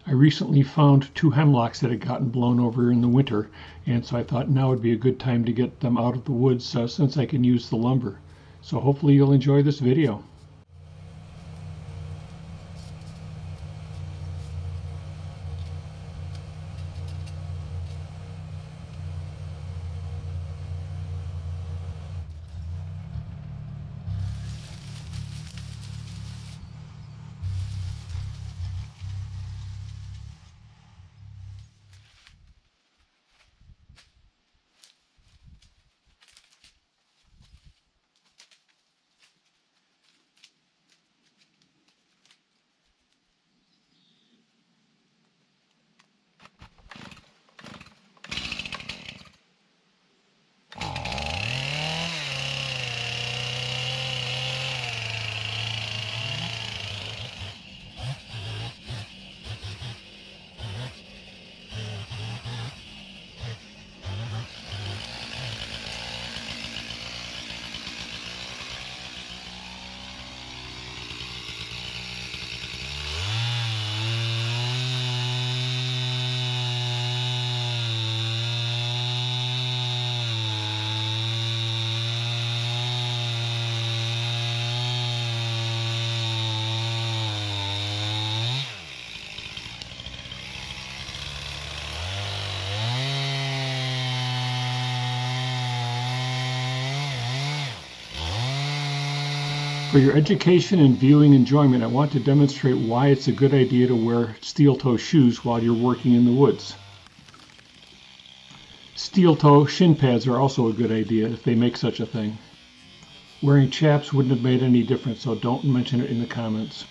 I recently found 2 hemlocks that had gotten blown over in the winter, and so I thought now would be a good time to get them out of the woods since I can use the lumber. So hopefully you'll enjoy this video. For your education and viewing enjoyment, I want to demonstrate why it's a good idea to wear steel-toe shoes while you're working in the woods. Steel-toe shin pads are also a good idea if they make such a thing. Wearing chaps wouldn't have made any difference, so don't mention it in the comments.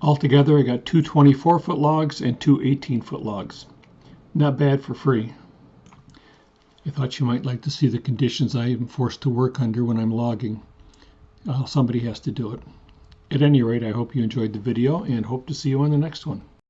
Altogether, I got two 24-foot logs and two 18-foot logs. Not bad for free. I thought you might like to see the conditions I am forced to work under when I'm logging. Somebody has to do it. At any rate, I hope you enjoyed the video and hope to see you on the next one.